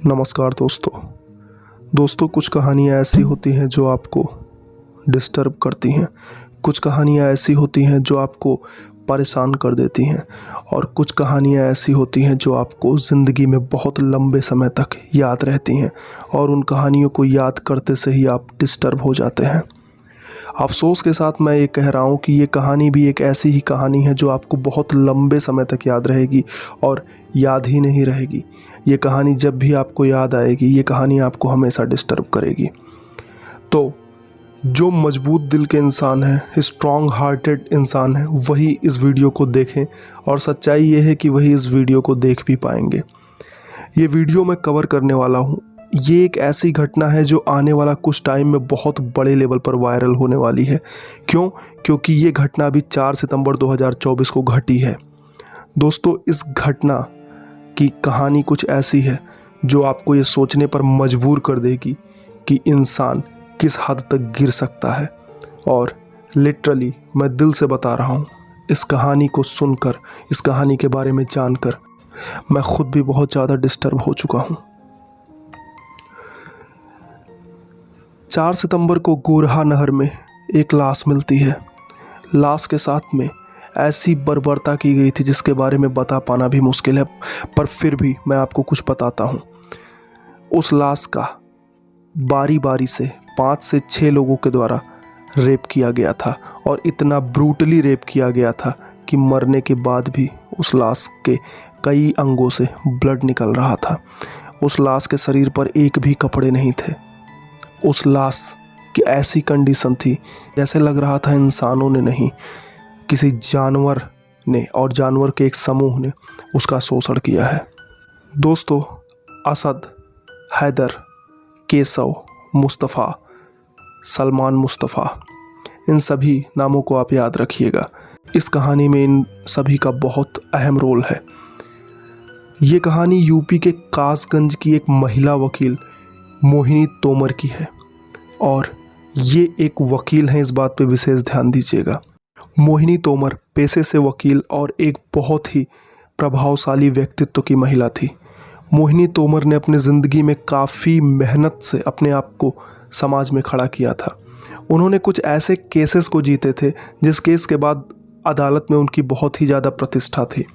नमस्कार दोस्तों कुछ कहानियाँ ऐसी होती हैं जो आपको डिस्टर्ब करती हैं। कुछ कहानियाँ ऐसी होती हैं जो आपको परेशान कर देती हैं और कुछ कहानियाँ ऐसी होती हैं जो आपको ज़िंदगी में बहुत लंबे समय तक याद रहती हैं और उन कहानियों को याद करते से ही आप डिस्टर्ब हो जाते हैं। अफ़सोस के साथ मैं ये कह रहा हूँ कि ये कहानी भी एक ऐसी ही कहानी है जो आपको बहुत लंबे समय तक याद रहेगी और याद ही नहीं रहेगी। ये कहानी जब भी आपको याद आएगी, ये कहानी आपको हमेशा डिस्टर्ब करेगी। तो जो मजबूत दिल के इंसान हैं, स्ट्रॉन्ग हार्टेड इंसान हैं, वही इस वीडियो को देखें और सच्चाई ये है कि वही इस वीडियो को देख भी पाएंगे। ये वीडियो मैं कवर करने वाला हूँ, ये एक ऐसी घटना है जो आने वाला कुछ टाइम में बहुत बड़े लेवल पर वायरल होने वाली है। क्यों? क्योंकि ये घटना अभी 4 सितंबर 2024 को घटी है। दोस्तों, इस घटना की कहानी कुछ ऐसी है जो आपको ये सोचने पर मजबूर कर देगी कि इंसान किस हद तक गिर सकता है। और लिटरली मैं दिल से बता रहा हूँ, इस कहानी को सुनकर, इस कहानी के बारे में जानकर मैं खुद भी बहुत ज़्यादा डिस्टर्ब हो चुका हूँ। 4 सितंबर को गोरहा नहर में एक लाश मिलती है। लाश के साथ में ऐसी बर्बरता की गई थी जिसके बारे में बता पाना भी मुश्किल है, पर फिर भी मैं आपको कुछ बताता हूँ। उस लाश का बारी बारी से 5 से 6 लोगों के द्वारा रेप किया गया था और इतना ब्रूटली रेप किया गया था कि मरने के बाद भी उस लाश के कई अंगों से ब्लड निकल रहा था। उस लाश के शरीर पर एक भी कपड़े नहीं थे। उस लाश की ऐसी कंडीशन थी जैसे लग रहा था इंसानों ने नहीं, किसी जानवर ने और जानवर के एक समूह ने उसका शोषण किया है। दोस्तों, असद, हैदर, केशव, मुस्तफ़ा, सलमान मुस्तफ़ा, इन सभी नामों को आप याद रखिएगा। इस कहानी में इन सभी का बहुत अहम रोल है। ये कहानी यूपी के कासगंज की एक महिला वकील मोहिनी तोमर की है और ये एक वकील हैं, इस बात पे विशेष ध्यान दीजिएगा। मोहिनी तोमर पेशे से वकील और एक बहुत ही प्रभावशाली व्यक्तित्व की महिला थी। मोहिनी तोमर ने अपनी ज़िंदगी में काफ़ी मेहनत से अपने आप को समाज में खड़ा किया था। उन्होंने कुछ ऐसे केसेस को जीते थे जिस केस के बाद अदालत में उनकी बहुत ही ज़्यादा प्रतिष्ठा थी।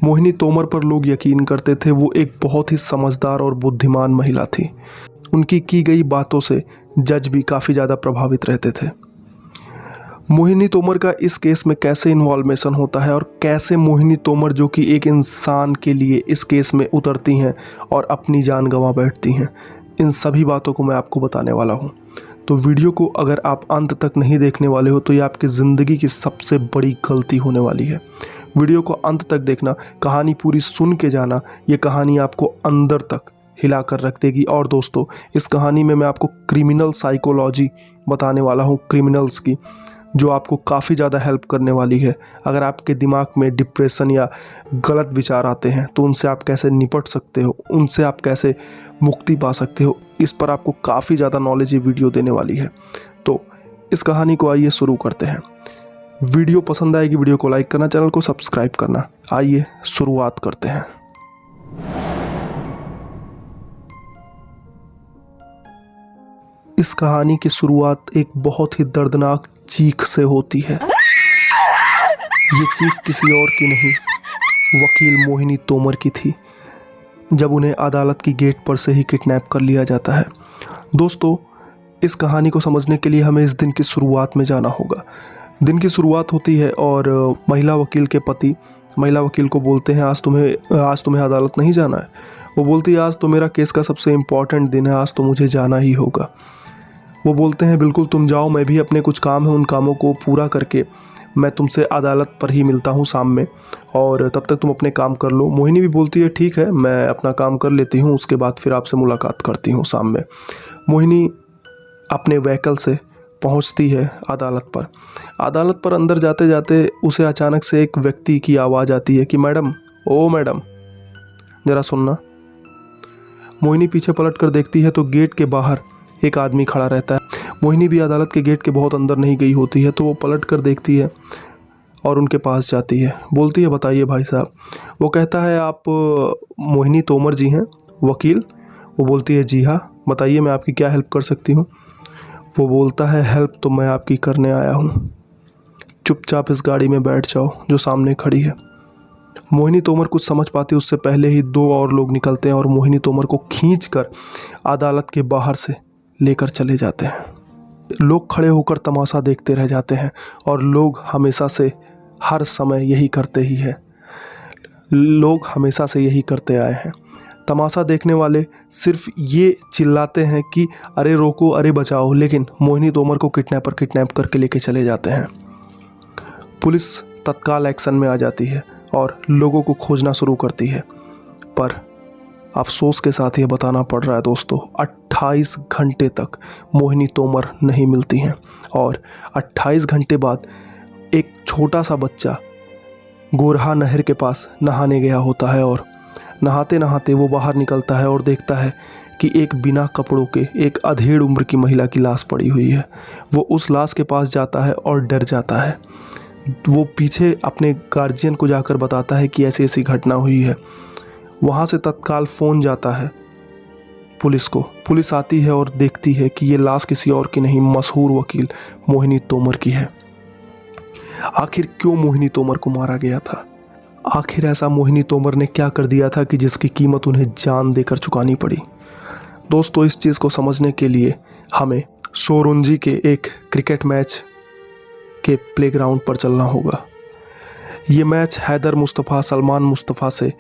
मोहिनी तोमर पर लोग यकीन करते थे। वो एक बहुत ही समझदार और बुद्धिमान महिला थी। उनकी की गई बातों से जज भी काफ़ी ज़्यादा प्रभावित रहते थे। मोहिनी तोमर का इस केस में कैसे इन्वॉल्वेशन होता है और कैसे मोहिनी तोमर, जो कि एक इंसान के लिए इस केस में उतरती हैं और अपनी जान गंवा बैठती हैं, इन सभी बातों को मैं आपको बताने वाला हूँ। तो वीडियो को अगर आप अंत तक नहीं देखने वाले हो तो ये आपकी ज़िंदगी की सबसे बड़ी गलती होने वाली है। वीडियो को अंत तक देखना, कहानी पूरी सुन के जाना। ये कहानी आपको अंदर तक हिला कर रख देगी। और दोस्तों, इस कहानी में मैं आपको क्रिमिनल साइकोलॉजी बताने वाला हूँ, क्रिमिनल्स की, जो आपको काफ़ी ज़्यादा हेल्प करने वाली है। अगर आपके दिमाग में डिप्रेशन या गलत विचार आते हैं तो उनसे आप कैसे निपट सकते हो, उनसे आप कैसे मुक्ति पा सकते हो, इस पर आपको काफ़ी ज़्यादा नॉलेज ये वीडियो देने वाली है। तो इस कहानी को आइए शुरू करते हैं। वीडियो पसंद आएगी, वीडियो को लाइक करना, चैनल को सब्सक्राइब करना। आइए शुरुआत करते हैं। इस कहानी की शुरुआत एक बहुत ही दर्दनाक चीख से होती है। ये चीख किसी और की नहीं, वकील मोहिनी तोमर की थी, जब उन्हें अदालत की गेट पर से ही किडनैप कर लिया जाता है। दोस्तों, इस कहानी को समझने के लिए हमें इस दिन की शुरुआत में जाना होगा। दिन की शुरुआत होती है और महिला वकील के पति महिला वकील को बोलते हैं, आज तुम्हें अदालत नहीं जाना है। वो बोलती है, आज तो मेरा केस का सबसे इम्पॉर्टेंट दिन है, आज तो मुझे जाना ही होगा। वो बोलते हैं, बिल्कुल तुम जाओ, मैं भी अपने कुछ काम है, उन कामों को पूरा करके मैं तुमसे अदालत पर ही मिलता हूँ शाम में, और तब तक तुम अपने काम कर लो। मोहिनी भी बोलती है, ठीक है, मैं अपना काम कर लेती हूँ, उसके बाद फिर आपसे मुलाकात करती हूँ शाम में। मोहिनी अपने व्हीकल से पहुँचती है अदालत पर। अदालत पर अंदर जाते जाते उसे अचानक से एक व्यक्ति की आवाज़ आती है कि मैडम, ओ मैडम, ज़रा सुनना। मोहिनी पीछे पलट कर देखती है तो गेट के बाहर एक आदमी खड़ा रहता है। मोहिनी भी अदालत के गेट के बहुत अंदर नहीं गई होती है, तो वो पलट कर देखती है और उनके पास जाती है। बोलती है, बताइए भाई साहब। वो कहता है, आप मोहिनी तोमर जी हैं, वकील? वो बोलती है जी हाँ बताइए मैं आपकी क्या हेल्प कर सकती हूँ। वो बोलता है हेल्प तो मैं आपकी करने आया हूँ, चुपचाप इस गाड़ी में बैठ जाओ जो सामने खड़ी है। मोहिनी तोमर कुछ समझ पाती उससे पहले ही दो और लोग निकलते हैं और मोहिनी तोमर को खींचकर अदालत के बाहर से लेकर चले जाते हैं। लोग खड़े होकर तमाशा देखते रह जाते हैं और लोग हमेशा से हर समय यही करते ही है, लोग हमेशा से यही करते आए हैं। तमाशा देखने वाले सिर्फ ये चिल्लाते हैं कि अरे रोको अरे बचाओ, लेकिन मोहिनी तोमर को किडनैप करके लेके चले जाते हैं। पुलिस तत्काल एक्शन में आ जाती है और लोगों को खोजना शुरू करती है, पर अफसोस के साथ ये बताना पड़ रहा है दोस्तों 28 घंटे तक मोहिनी तोमर नहीं मिलती हैं। और 28 घंटे बाद एक छोटा सा बच्चा गोरहा नहर के पास नहाने गया होता है और नहाते नहाते वो बाहर निकलता है और देखता है कि एक बिना कपड़ों के एक अधेड़ उम्र की महिला की लाश पड़ी हुई है। वो उस लाश के पास जाता है और डर जाता है। वो पीछे अपने गार्जियन को जाकर बताता है कि ऐसी ऐसी घटना हुई है। वहाँ से तत्काल फ़ोन जाता है पुलिस को। पुलिस आती है और देखती है कि ये लाश किसी और की नहीं, मशहूर वकील मोहिनी तोमर की है। आखिर क्यों मोहिनी तोमर को मारा गया था? आखिर ऐसा मोहिनी तोमर ने क्या कर दिया था कि जिसकी कीमत उन्हें जान देकर चुकानी पड़ी? दोस्तों इस चीज़ को समझने के लिए हमें सोरुंजी के एक क्रिकेट मैच के प्लेग्राउंड पर चलना होगा। ये मैच हैदर मुस्तफ़ा सलमान मुस्तफ़ा से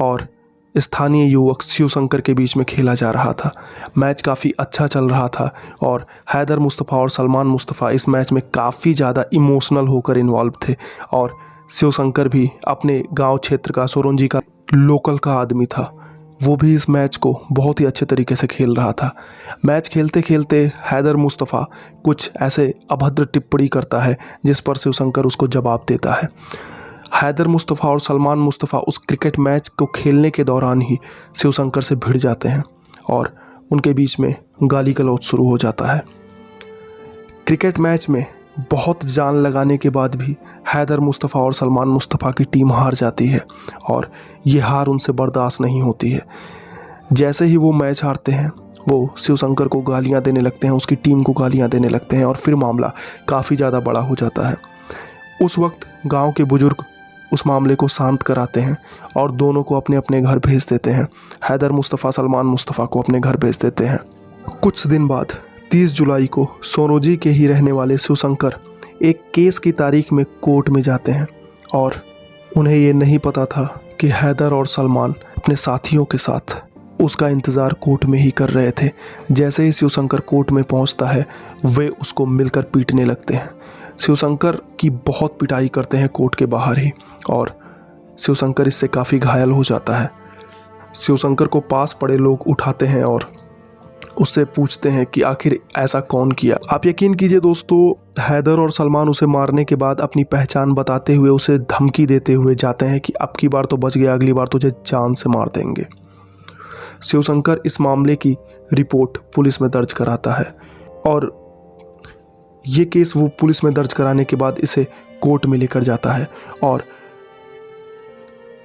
और स्थानीय युवक शिवशंकर के बीच में खेला जा रहा था। मैच काफ़ी अच्छा चल रहा था और हैदर मुस्तफ़ा और सलमान मुस्तफ़ा इस मैच में काफ़ी ज़्यादा इमोशनल होकर इन्वॉल्व थे और शिवशंकर भी अपने गांव क्षेत्र का सोरुंजी का लोकल का आदमी था। वो भी इस मैच को बहुत ही अच्छे तरीके से खेल रहा था। मैच खेलते खेलते हैदर मुस्तफ़ा कुछ ऐसे अभद्र टिप्पणी करता है जिस पर शिवशंकर उसको जवाब देता है। हैदर मुस्तफ़ा और सलमान मुस्तफ़ा उस क्रिकेट मैच को खेलने के दौरान ही शिवशंकर से भिड़ जाते हैं और उनके बीच में गाली गलौज शुरू हो जाता है। क्रिकेट मैच में बहुत जान लगाने के बाद भी हैदर मुस्तफ़ा और सलमान मुस्तफ़ा की टीम हार जाती है और ये हार उनसे बर्दाश्त नहीं होती है। जैसे ही वो मैच हारते हैं वो शिवशंकर को गालियां देने लगते हैं, उसकी टीम को गालियां देने लगते हैं और फिर मामला काफ़ी ज़्यादा बड़ा हो जाता है। उस वक्त गांव के बुजुर्ग उस मामले को शांत कराते हैं और दोनों को अपने अपने घर भेज देते हैं। हैदर मुस्तफ़ा सलमान मुस्तफ़ा को अपने घर भेज देते हैं। कुछ दिन बाद 30 जुलाई को सोरोजी के ही रहने वाले शिवशंकर एक केस की तारीख में कोर्ट में जाते हैं और उन्हें ये नहीं पता था कि हैदर और सलमान अपने साथियों के साथ उसका इंतज़ार कोर्ट में ही कर रहे थे। जैसे ही शिवशंकर कोर्ट में पहुंचता है वे उसको मिलकर पीटने लगते हैं। शिवशंकर की बहुत पिटाई करते हैं कोर्ट के बाहर ही और शिवशंकर इससे काफ़ी घायल हो जाता है। शिवशंकर को पास पड़े लोग उठाते हैं और उससे पूछते हैं कि आखिर ऐसा कौन किया। आप यकीन कीजिए दोस्तों, हैदर और सलमान उसे मारने के बाद अपनी पहचान बताते हुए उसे धमकी देते हुए जाते हैं कि अब की बार तो बच गया, अगली बार तुझे जान से मार देंगे। शिवशंकर इस मामले की रिपोर्ट पुलिस में दर्ज कराता है और ये केस वो पुलिस में दर्ज कराने के बाद इसे कोर्ट में लेकर जाता है और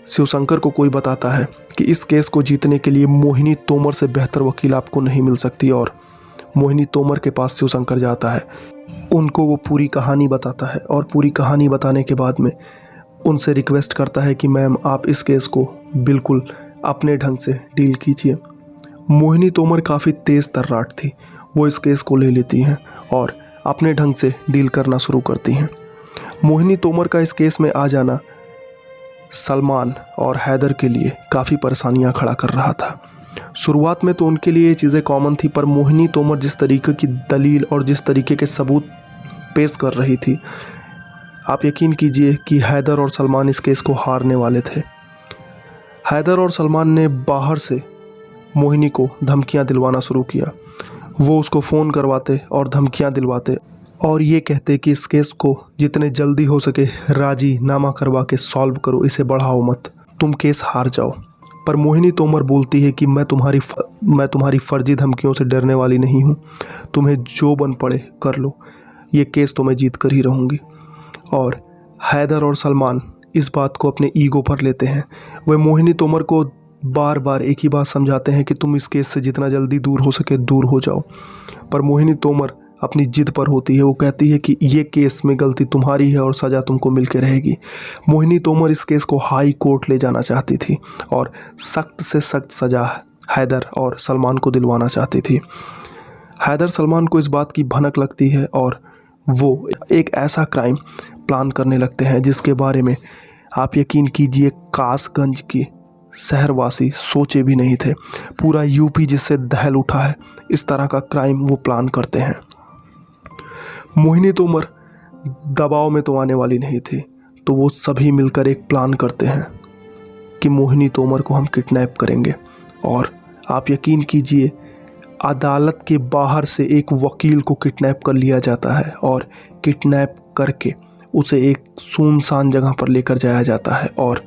शिवशंकर को कोई बताता है कि इस केस को जीतने के लिए मोहिनी तोमर से बेहतर वकील आपको नहीं मिल सकती। और मोहिनी तोमर के पास शिवशंकर जाता है, उनको वो पूरी कहानी बताता है और पूरी कहानी बताने के बाद में उनसे रिक्वेस्ट करता है कि मैम आप इस केस को बिल्कुल अपने ढंग से डील कीजिए। मोहिनी तोमर काफ़ी तेज़ तर्राट थी, वो इस केस को ले लेती हैं और अपने ढंग से डील करना शुरू करती हैं। मोहिनी तोमर का इस केस में आ जाना सलमान और हैदर के लिए काफ़ी परेशानियां खड़ा कर रहा था। शुरुआत में तो उनके लिए ये चीज़ें कॉमन थी, पर मोहिनी तोमर जिस तरीके की दलील और जिस तरीके के सबूत पेश कर रही थी, आप यकीन कीजिए कि हैदर और सलमान इस केस को हारने वाले थे। हैदर और सलमान ने बाहर से मोहिनी को धमकियां दिलवाना शुरू किया। वो उसको फ़ोन करवाते और धमकियां दिलवाते और ये कहते कि इस केस को जितने जल्दी हो सके राजीनामा करवा के सॉल्व करो, इसे बढ़ाओ मत, तुम केस हार जाओ। पर मोहिनी तोमर बोलती है कि मैं तुम्हारी फर्जी धमकियों से डरने वाली नहीं हूँ, तुम्हें जो बन पड़े कर लो, ये केस तो मैं जीत कर ही रहूँगी। और हैदर और सलमान इस बात को अपने ईगो पर लेते हैं। वे मोहिनी तोमर को बार बार एक ही बात समझाते हैं कि तुम इस केस से जितना जल्दी दूर हो सके दूर हो जाओ। पर मोहिनी तोमर अपनी जिद पर होती है। वो कहती है कि ये केस में गलती तुम्हारी है और सज़ा तुमको मिल के रहेगी। मोहिनी तोमर इस केस को हाई कोर्ट ले जाना चाहती थी और सख्त से सख्त सज़ा हैदर और सलमान को दिलवाना चाहती थी। हैदर सलमान को इस बात की भनक लगती है और वो एक ऐसा क्राइम प्लान करने लगते हैं जिसके बारे में आप यकीन कीजिए कासगंज की शहरवासी सोचे भी नहीं थे। पूरा यूपी जिससे दहल उठा है, इस तरह का क्राइम वो प्लान करते हैं। मोहिनी तोमर दबाव में तो आने वाली नहीं थी, तो वो सभी मिलकर एक प्लान करते हैं कि मोहिनी तोमर को हम किडनैप करेंगे। और आप यकीन कीजिए अदालत के बाहर से एक वकील को किडनैप कर लिया जाता है और किडनैप करके उसे एक सुनसान जगह पर लेकर जाया जाता है। और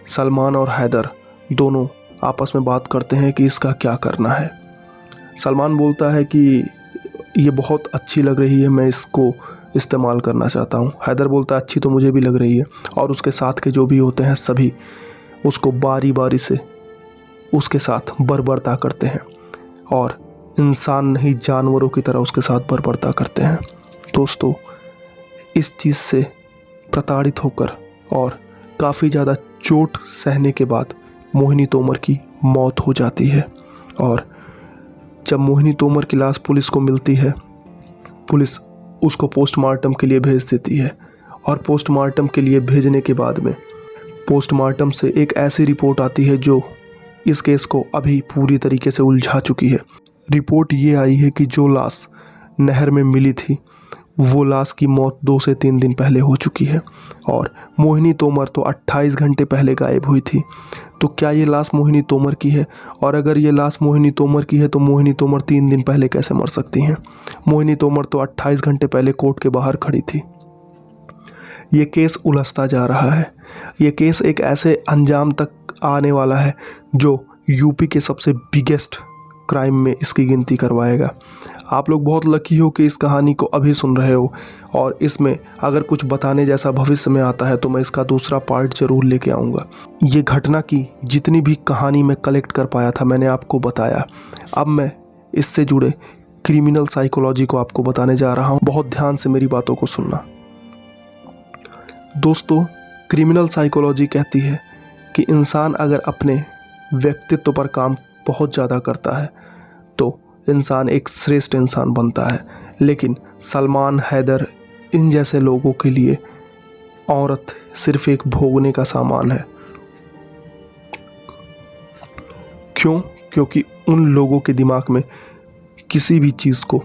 सलमान और हैदर दोनों आपस में बात करते हैं कि इसका क्या करना है। सलमान बोलता है कि ये बहुत अच्छी लग रही है, मैं इसको इस्तेमाल करना चाहता हूँ। हैदर बोलता है अच्छी तो मुझे भी लग रही है। और उसके साथ के जो भी होते हैं सभी उसको बारी बारी से उसके साथ बर्बरता करते हैं और इंसान नहीं जानवरों की तरह उसके साथ बर्बरता करते हैं। दोस्तों, इस चीज़ से प्रताड़ित होकर और काफ़ी ज़्यादा चोट सहने के बाद मोहिनी तोमर की मौत हो जाती है। और जब मोहिनी तोमर की लाश पुलिस को मिलती है, पुलिस उसको पोस्टमार्टम के लिए भेज देती है। और पोस्टमार्टम के लिए भेजने के बाद में पोस्टमार्टम से एक ऐसी रिपोर्ट आती है जो इस केस को अभी पूरी तरीके से उलझा चुकी है। रिपोर्ट ये आई है कि जो लाश नहर में मिली थी वो लाश की मौत 2 से 3 दिन पहले हो चुकी है और मोहिनी तोमर तो 28 घंटे पहले गायब हुई थी। तो क्या ये लाश मोहिनी तोमर की है? और अगर ये लाश मोहिनी तोमर की है तो मोहिनी तोमर 3 दिन पहले कैसे मर सकती हैं? मोहिनी तोमर तो 28 घंटे पहले कोर्ट के बाहर खड़ी थी। ये केस उलझता जा रहा है। ये केस एक ऐसे अंजाम तक आने वाला है जो यूपी के सबसे बिगेस्ट क्राइम में इसकी गिनती करवाएगा। आप लोग बहुत लकी हो कि इस कहानी को अभी सुन रहे हो और इसमें अगर कुछ बताने जैसा भविष्य में आता है तो मैं इसका दूसरा पार्ट ज़रूर लेके आऊँगा। ये घटना की जितनी भी कहानी मैं कलेक्ट कर पाया था मैंने आपको बताया। अब मैं इससे जुड़े क्रिमिनल साइकोलॉजी को आपको बताने जा रहा हूँ। बहुत ध्यान से मेरी बातों को सुनना। दोस्तों, क्रिमिनल साइकोलॉजी कहती है कि इंसान अगर अपने व्यक्तित्व पर काम बहुत ज़्यादा करता है तो इंसान एक श्रेष्ठ इंसान बनता है। लेकिन सलमान, हैदर, इन जैसे लोगों के लिए औरत सिर्फ एक भोगने का सामान है। क्यों? क्योंकि उन लोगों के दिमाग में किसी भी चीज़ को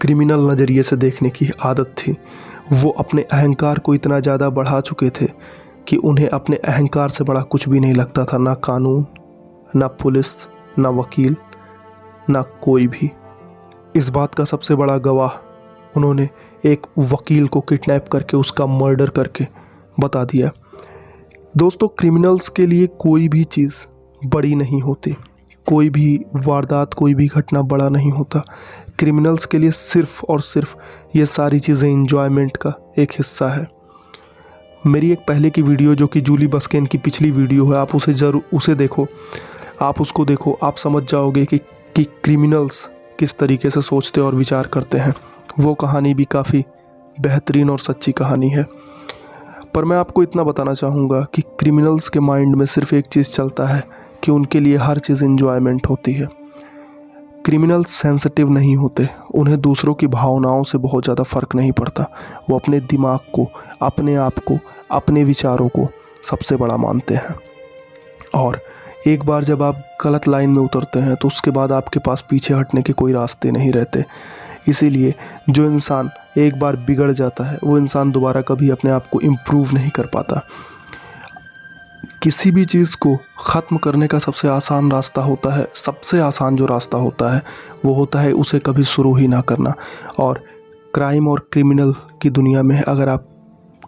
क्रिमिनल नज़रिए से देखने की आदत थी। वो अपने अहंकार को इतना ज़्यादा बढ़ा चुके थे कि उन्हें अपने अहंकार से बड़ा कुछ भी नहीं लगता था। ना कानून, ना पुलिस, ना वकील, ना कोई भी। इस बात का सबसे बड़ा गवाह उन्होंने एक वकील को किडनैप करके उसका मर्डर करके बता दिया। दोस्तों, क्रिमिनल्स के लिए कोई भी चीज़ बड़ी नहीं होती, कोई भी वारदात, कोई भी घटना बड़ा नहीं होता। क्रिमिनल्स के लिए सिर्फ़ और सिर्फ ये सारी चीज़ें एंजॉयमेंट का एक हिस्सा है। मेरी एक पहले की वीडियो जो कि जूली बस्केन की पिछली वीडियो है, आप उसे देखो, आप उसको देखो, आप समझ जाओगे कि क्रिमिनल्स किस तरीके से सोचते और विचार करते हैं। वो कहानी भी काफ़ी बेहतरीन और सच्ची कहानी है। पर मैं आपको इतना बताना चाहूँगा कि क्रिमिनल्स के माइंड में सिर्फ एक चीज़ चलता है कि उनके लिए हर चीज़ एंजॉयमेंट होती है। क्रिमिनल्स सेंसिटिव नहीं होते, उन्हें दूसरों की भावनाओं से बहुत ज़्यादा फ़र्क नहीं पड़ता। वो अपने दिमाग को, अपने आप को, अपने विचारों को सबसे बड़ा मानते हैं। और एक बार जब आप गलत लाइन में उतरते हैं तो उसके बाद आपके पास पीछे हटने के कोई रास्ते नहीं रहते। इसीलिए जो इंसान एक बार बिगड़ जाता है वो इंसान दोबारा कभी अपने आप को इम्प्रूव नहीं कर पाता। किसी भी चीज़ को ख़त्म करने का सबसे आसान रास्ता होता है, सबसे आसान जो रास्ता होता है वो होता है उसे कभी शुरू ही ना करना। और क्राइम और क्रिमिनल की दुनिया में अगर आप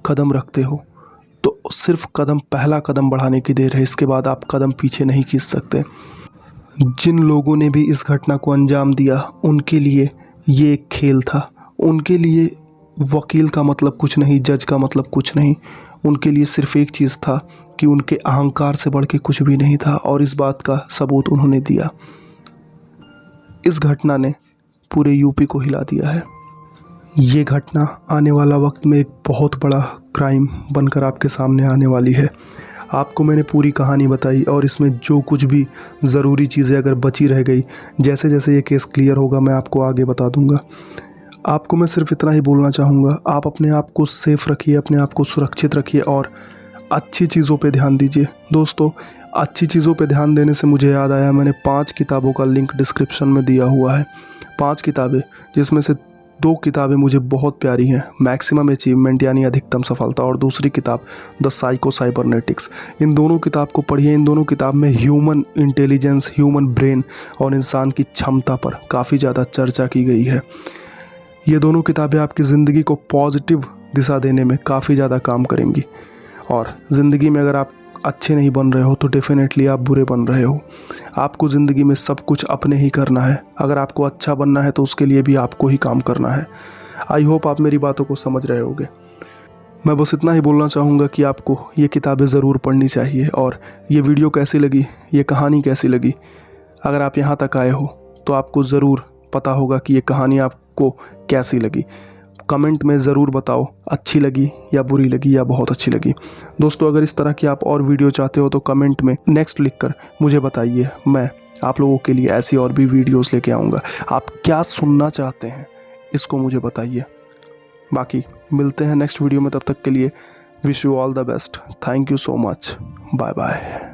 कदम रखते हो तो सिर्फ पहला कदम बढ़ाने की देर है, इसके बाद आप कदम पीछे नहीं खींच सकते। जिन लोगों ने भी इस घटना को अंजाम दिया उनके लिए ये एक खेल था, उनके लिए वकील का मतलब कुछ नहीं, जज का मतलब कुछ नहीं। उनके लिए सिर्फ एक चीज़ था कि उनके अहंकार से बढ़ के कुछ भी नहीं था, और इस बात का सबूत उन्होंने दिया। इस घटना ने पूरे यूपी को हिला दिया है। ये घटना आने वाला वक्त में एक बहुत बड़ा क्राइम बनकर आपके सामने आने वाली है। आपको मैंने पूरी कहानी बताई, और इसमें जो कुछ भी ज़रूरी चीज़ें अगर बची रह गई, जैसे जैसे ये केस क्लियर होगा मैं आपको आगे बता दूंगा। आपको मैं सिर्फ इतना ही बोलना चाहूँगा, आप अपने आप को सेफ़ रखिए, अपने आप को सुरक्षित रखिए और अच्छी चीज़ों पे ध्यान दीजिए। दोस्तों, अच्छी चीज़ों पे ध्यान देने से मुझे याद आया, मैंने 5 किताबों का लिंक डिस्क्रिप्शन में दिया हुआ है। 5 किताबें, जिसमें से 2 किताबें मुझे बहुत प्यारी हैं, मैक्सिमम अचीवमेंट यानी अधिकतम सफलता, और दूसरी किताब द साइको साइबरनेटिक्स। इन दोनों किताब को पढ़िए। इन दोनों किताब में ह्यूमन इंटेलिजेंस, ह्यूमन ब्रेन और इंसान की क्षमता पर काफ़ी ज़्यादा चर्चा की गई है। ये दोनों किताबें आपकी ज़िंदगी को पॉजिटिव दिशा देने में काफ़ी ज़्यादा काम करेंगी, और ज़िंदगी में अगर आप अच्छे नहीं बन रहे हो तो डेफिनेटली आप बुरे बन रहे हो। आपको ज़िंदगी में सब कुछ अपने ही करना है। अगर आपको अच्छा बनना है तो उसके लिए भी आपको ही काम करना है। आई होप आप मेरी बातों को समझ रहे होगे। मैं बस इतना ही बोलना चाहूँगा कि आपको ये किताबें ज़रूर पढ़नी चाहिए। और ये वीडियो कैसी लगी, ये कहानी कैसी लगी, अगर आप यहाँ तक आए हो तो आपको ज़रूर पता होगा कि ये कहानी आपको कैसी लगी। कमेंट में ज़रूर बताओ, अच्छी लगी या बुरी लगी या बहुत अच्छी लगी। दोस्तों, अगर इस तरह की आप और वीडियो चाहते हो तो कमेंट में नेक्स्ट लिखकर मुझे बताइए। मैं आप लोगों के लिए ऐसी और भी वीडियोस लेके आऊँगा। आप क्या सुनना चाहते हैं इसको मुझे बताइए। बाकी मिलते हैं नेक्स्ट वीडियो में, तब तक के लिए wish you all the best. Thank you so much. Bye bye.